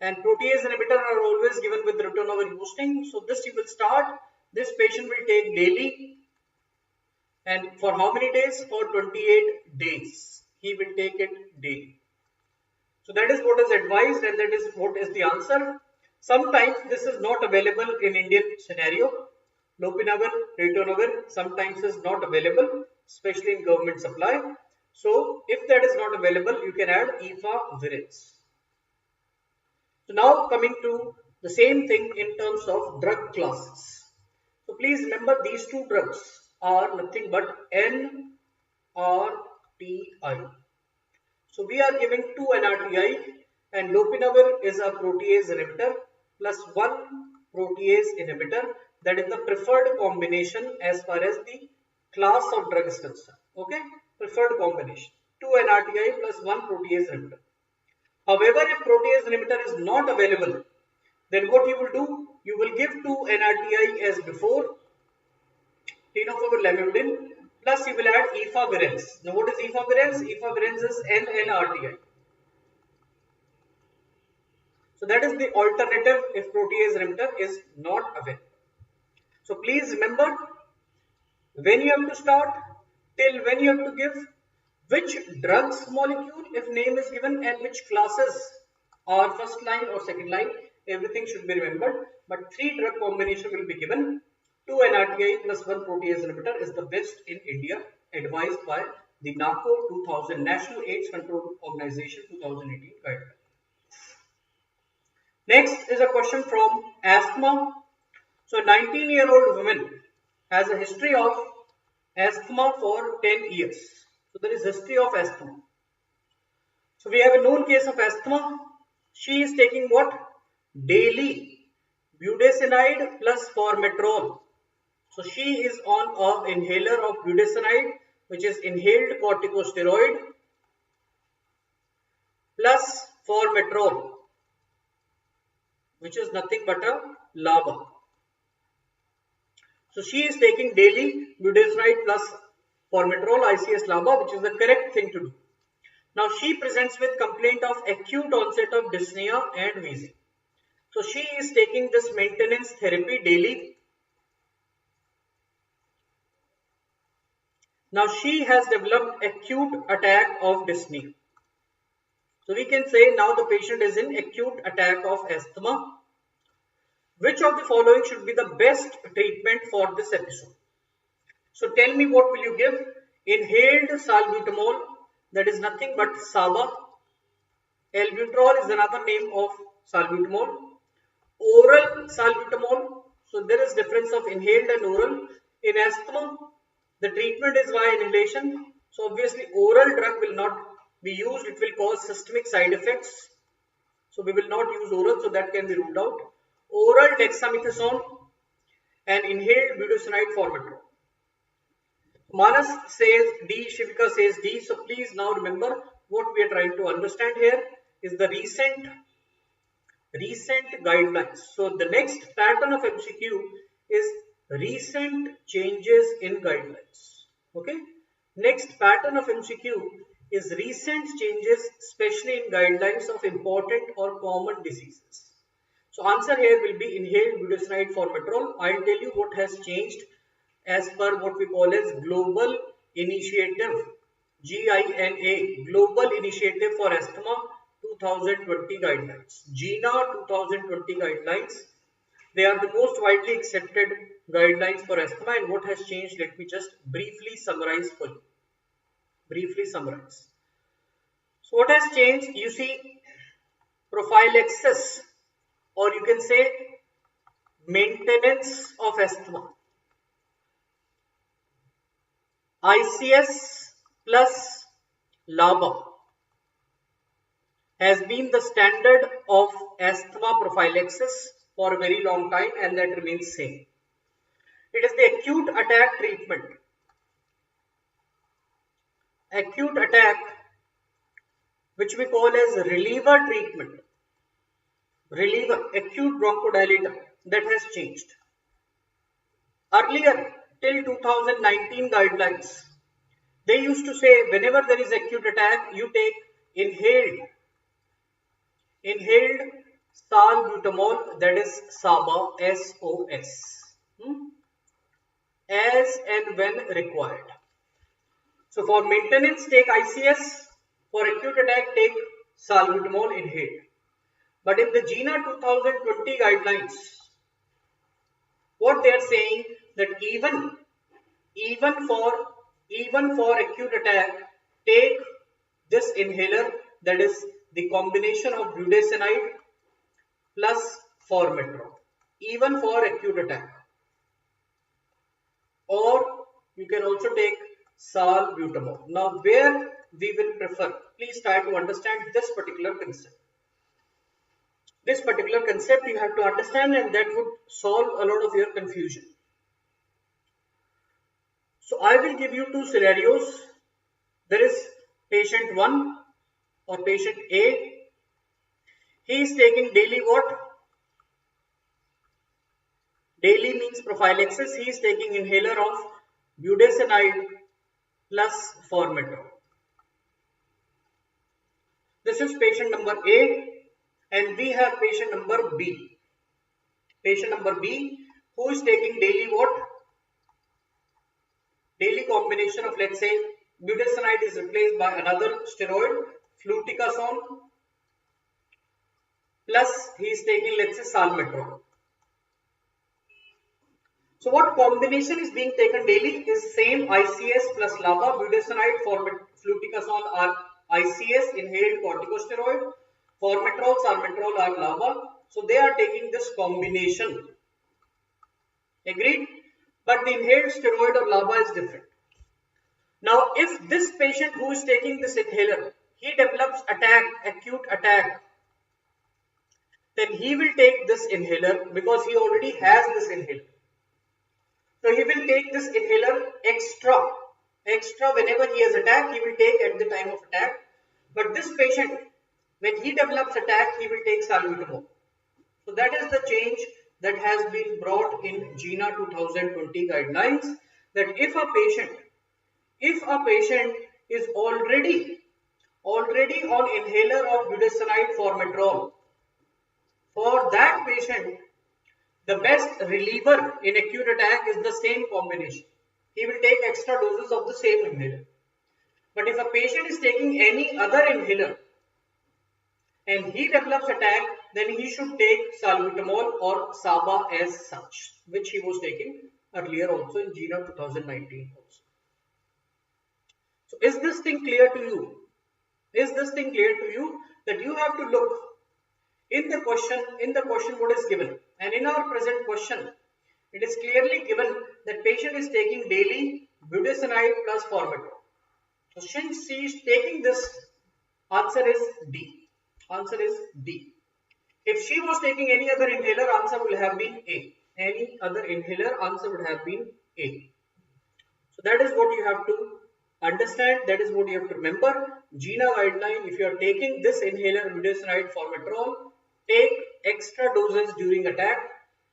and protease inhibitor are always given with ritonavir boosting. So this you will start. This patient will take daily, and for how many days? For 28 days he will take it daily. So that is what is advised, and that is what is the answer. Sometimes this is not available in Indian scenario. Lopinavir, ritonavir sometimes is not available, especially in government supply. So if that is not available, you can add efavirenz. So now coming to the same thing in terms of drug classes. So please remember, these 2 drugs are nothing but NRTI. So we are giving 2 NRTI, and lopinavir is a protease inhibitor plus 1 protease inhibitor. That is the preferred combination as far as the class of drug is concerned. Okay, preferred combination. 2 NRTI plus 1 protease inhibitor. However, if protease inhibitor is not available, then what you will do? You will give 2 NRTI as before, tenofovir lamivudine, plus you will add efavirenz. Now what is efavirenz? Efavirenz is NRTI. So that is the alternative if protease inhibitor is not available. So please remember, when you have to start, till when you have to give, which drugs molecule if name is given, and which classes are first line or second line, everything should be remembered. But 3 drug combination will be given. 2 NRTI plus 1 protease inhibitor is the best in India, advised by the NACO 2000 National AIDS Control Organization 2018 guideline. Next is a question from asthma. So 19-year-old woman has a history of asthma for 10 years. So there is history of asthma. So we have a known case of asthma. She is taking what? Daily budesonide plus formoterol. So she is on an inhaler of budesonide, which is inhaled corticosteroid, plus formoterol, which is nothing but a LABA. So she is taking daily budesonide plus formoterol ICS LABA, which is the correct thing to do. Now she presents with complaint of acute onset of dyspnea and wheezing. So she is taking this maintenance therapy daily. Now she has developed acute attack of dyspnea. So we can say now the patient is in acute attack of asthma. Which of the following should be the best treatment for this episode? So tell me, what will you give? Inhaled salbutamol, that is nothing but SABA. Albuterol is another name of salbutamol. Oral salbutamol, so there is difference of inhaled and oral. In asthma, the treatment is via inhalation. So obviously oral drug will not be used, it will cause systemic side effects. So we will not use oral, so that can be ruled out. Oral dexamethasone and inhaled budesonide formoterol. Manas says D, Shivika says D. So please now remember what we are trying to understand here is the recent guidelines. So the next pattern of MCQ is recent changes in guidelines. Okay. Next pattern of MCQ is recent changes, especially in guidelines of important or common diseases. So answer here will be inhaled budesonide formoterol. I'll tell you what has changed as per what we call as Global Initiative, GINA, Global Initiative for Asthma 2020 guidelines, GINA 2020 guidelines. They are the most widely accepted guidelines for asthma, and what has changed, let me just briefly summarize for you. So what has changed? You see, prophylaxis, or you can say maintenance of asthma, ICS plus LABA has been the standard of asthma prophylaxis for a very long time, and that remains same. It is the acute attack treatment. Acute attack, which we call as reliever treatment. Reliever, acute bronchodilator, that has changed. Earlier, till 2019 guidelines, they used to say whenever there is acute attack, you take inhaled salbutamol, that is SABA, SOS, as and when required. So for maintenance, take ICS. For acute attack, take salbutamol inhaled. But in the GINA 2020 guidelines, what they are saying that even for acute attack, take this inhaler, that is the combination of budesonide plus formoterol, even for acute attack. Or you can also take salbutamol. Now where we will prefer, please try to understand this particular concept. This particular concept you have to understand, and that would solve a lot of your confusion. So I will give you two scenarios. There is patient 1 or patient A. He is taking daily what? Daily means prophylaxis. He is taking inhaler of budesonide plus formoterol. This is patient number A, and we have patient number B. Patient number B, who is taking daily what? Daily combination of, let's say, budesonide is replaced by another steroid, fluticasone, plus he is taking, let's say, salmeterol. So what combination is being taken daily is same ICS plus LABA, budesonide, fluticasone are ICS, inhaled corticosteroid, formoterol, salmeterol are LABA. So they are taking this combination. Agreed? But the inhaled steroid or LABA is different. Now, if this patient who is taking this inhaler, he develops acute attack, then he will take this inhaler because he already has this inhaler. So he will take this inhaler extra whenever he has attack, he will take at the time of attack. But this patient, when he develops attack, he will take salbutamol. So that is the change that has been brought in GINA 2020 guidelines, that if a patient is already on inhaler of budesonide formoterol, for that patient, the best reliever in acute attack is the same combination. He will take extra doses of the same inhaler. But if a patient is taking any other inhaler and he develops attack, then he should take salbutamol or SABA as such, which he was taking earlier also in GINA 2019 also. So is this thing clear to you? Is this thing clear to you that you have to look in the question what is given, and in our present question it is clearly given that patient is taking daily budesonide plus formoterol. So since she is taking this, answer is D. Answer is D. If she was taking any other inhaler, answer will have been A. Any other inhaler, answer would have been A. So that is what you have to understand. That is what you have to remember. GINA guideline, if you are taking this inhaler budesonide formoterol, take extra doses during attack.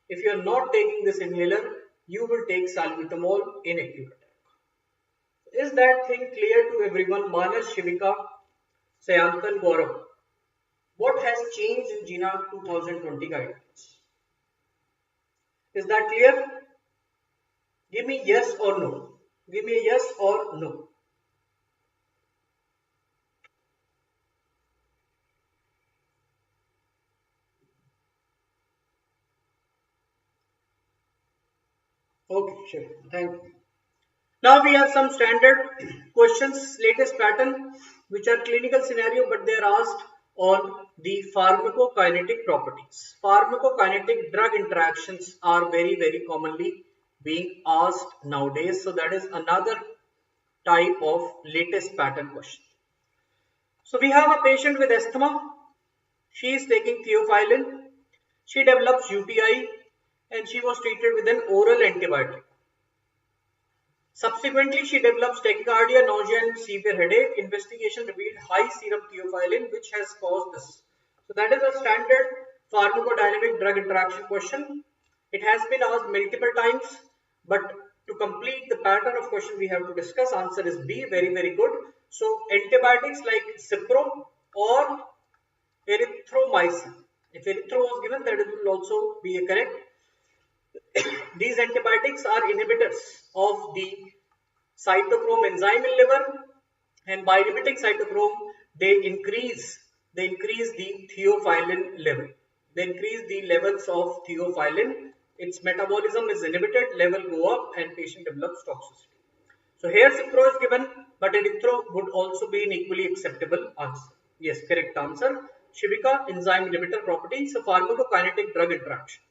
If you are not taking this inhaler, you will take salbutamol in acute attack. Is that thing clear to everyone? Manas, Shivika, Sayantan, Gaurav. What has changed in GINA 2020 guidelines? Is that clear? Give me yes or no. Give me a yes or no. Okay, sure. Thank you. Now we have some standard questions, latest pattern, which are clinical scenario, but they are asked on the pharmacokinetic properties. Pharmacokinetic drug interactions are very commonly being asked nowadays. So that is another type of latest pattern question. So we have a patient with asthma. She is taking theophylline. She develops UTI and she was treated with an oral antibiotic. Subsequently, she develops tachycardia, nausea and severe headache. Investigation revealed high serum theophylline, which has caused this. So that is a standard pharmacodynamic drug interaction question. It has been asked multiple times, but to complete the pattern of question we have to discuss, answer is B. Very good. So antibiotics like Cipro or erythromycin. If erythro was given, that will also be a correct. These antibiotics are inhibitors of the cytochrome enzyme in liver, and by inhibiting cytochrome, they increase the theophylline level. They increase the levels of theophylline. Its metabolism is inhibited, level go up, and patient develops toxicity. So here Cipro is given, but erythro would also be an equally acceptable answer. Yes, correct answer. Shivika, enzyme inhibitor property. So pharmacokinetic drug interaction.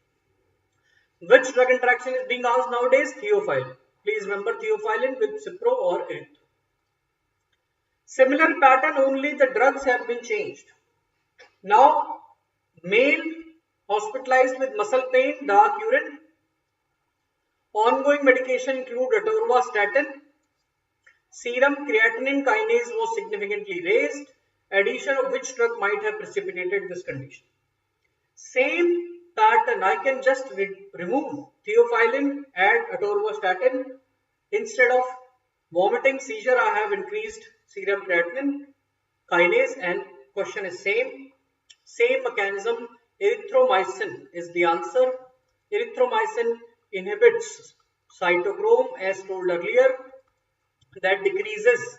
Which drug interaction is being asked nowadays? Theophylline. Please remember theophylline with Cipro or erythro. Similar pattern, only the drugs have been changed. Now, male hospitalized with muscle pain, dark urine. Ongoing medication include atorvastatin. Serum creatinine kinase was significantly raised. Addition of which drug might have precipitated this condition? Same pattern. I can just remove theophylline, add atorvastatin. Instead of vomiting, seizure, I have increased serum creatinine kinase, and question is same mechanism. Erythromycin is the answer. Erythromycin inhibits cytochrome, as told earlier, that decreases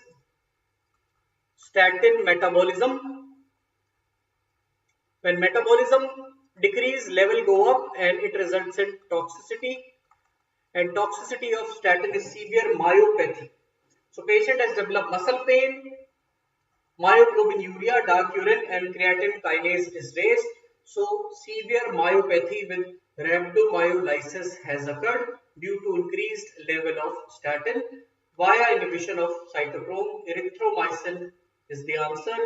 statin metabolism. When metabolism decrease, level go up and it results in toxicity, and toxicity of statin is severe myopathy. So patient has developed muscle pain, myoglobinuria, dark urine, and creatine kinase is raised. So severe myopathy with rhabdomyolysis has occurred due to increased level of statin. via inhibition of cytochrome. Erythromycin is the answer.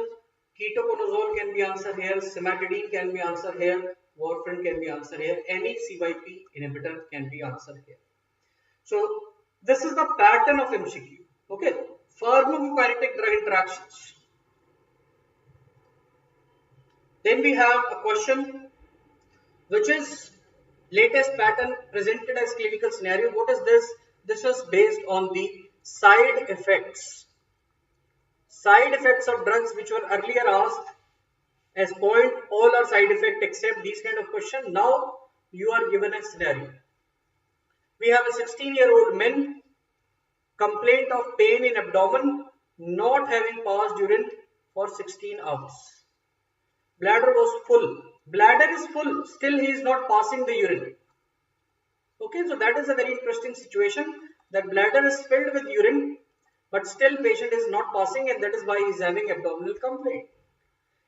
Ketoconazole can be answered here. Cimetidine can be answered here. Warfarin can be answered here. Any CYP inhibitor can be answered here. So this is the pattern of MCQ. Okay. Pharmacokinetic drug interactions. Then we have a question which is latest pattern presented as clinical scenario. What is this? This is based on the side effects. Side effects of drugs which were earlier asked as point, all are side effect except these kind of question. Now you are given a scenario. We have a 16-year-old man, complaint of pain in abdomen, not having passed urine for 16 hours. Bladder was full. Bladder is full, still he is not passing the urine. Okay, so that is a very interesting situation, that bladder is filled with urine, but still patient is not passing, and that is why he is having abdominal complaint.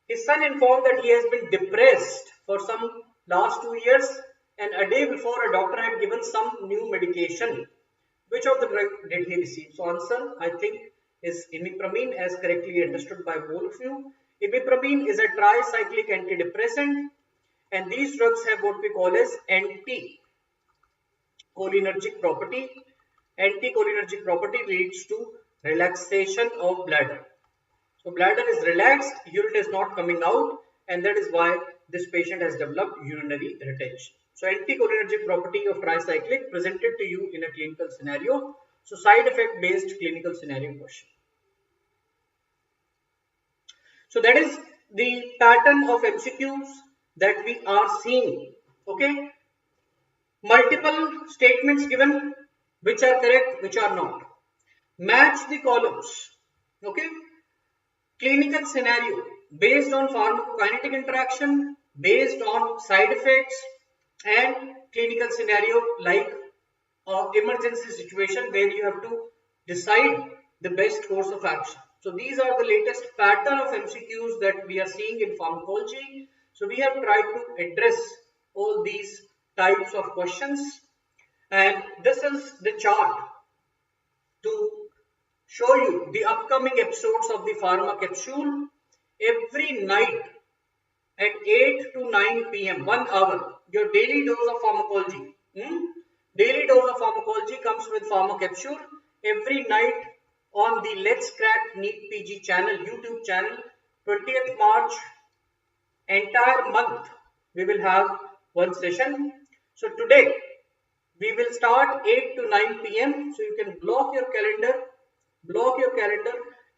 His son informed that he has been depressed for some last 2 years, and a day before a doctor had given some new medication. Which of the drug did he receive? So answer, I think, is imipramine, as correctly understood by all of you. Imipramine is a tricyclic antidepressant, and these drugs have what we call as anticholinergic property. Anticholinergic property leads to relaxation of bladder. So bladder is relaxed, urine is not coming out, and that is why this patient has developed urinary retention. So anticholinergic property of tricyclic presented to you in a clinical scenario. So side effect based clinical scenario question. So that is the pattern of MCQs that we are seeing. Okay. Multiple statements given, which are correct, which are not. Match the columns. Okay. Clinical scenario based on pharmacokinetic interaction, based on side effects, and clinical scenario like emergency situation where you have to decide the best course of action. So these are the latest pattern of MCQs that we are seeing in pharmacology. So we have tried to address all these types of questions, and this is the chart to show you the upcoming episodes of the Pharma Capsule. Every night at 8 to 9 p.m. 1 hour, your daily dose of pharmacology. Daily dose of pharmacology comes with Pharma Capsule every night on the Let's Crack NEET PG channel, YouTube channel. 20th March, entire month we will have one session. So today we will start 8 to 9 p.m. So you can block your calendar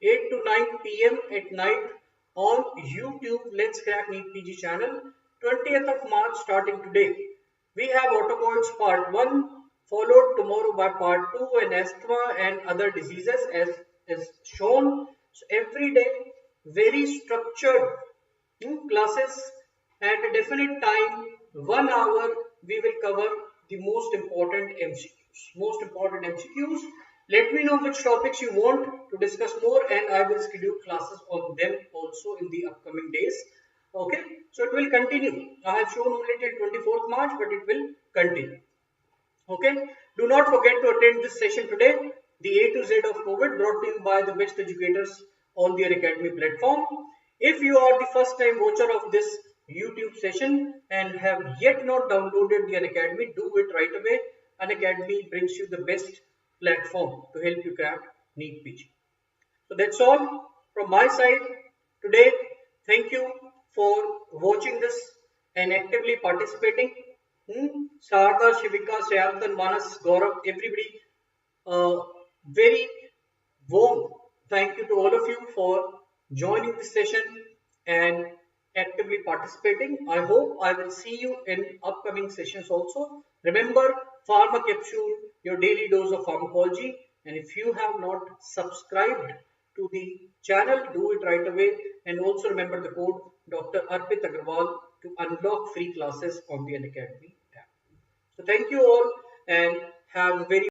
8 to 9 p.m. at night on YouTube Let's Crack NEET PG channel. 20th of March starting today. We have autocoils part 1, followed tomorrow by part 2 and asthma and other diseases as is shown. So every day very structured classes at a definite time, 1 hour, we will cover the most important MCQs. Let me know which topics you want to discuss more, and I will schedule classes on them also in the upcoming days. Okay, so it will continue. I have shown only till 24th March, but it will continue. Okay, do not forget to attend this session today, the A to Z of COVID, brought to you by the best educators on the Unacademy platform. If you are the first time watcher of this YouTube session and have yet not downloaded the Unacademy, do it right away. Unacademy brings you the best platform to help you crack NEET PG. So that's all from my side today. Thank you for watching this and actively participating. Sarda, Shivika, Shayanthan, Manas, Gaurav, everybody, very warm thank you to all of you for joining this session and actively participating. I hope I will see you in upcoming sessions also. Remember, Pharma Capsule, your daily dose of pharmacology. And if you have not subscribed to the channel, do it right away. And also remember the code Dr. Arpit Agarwal to unlock free classes on the Unacademy app. So thank you all and have a very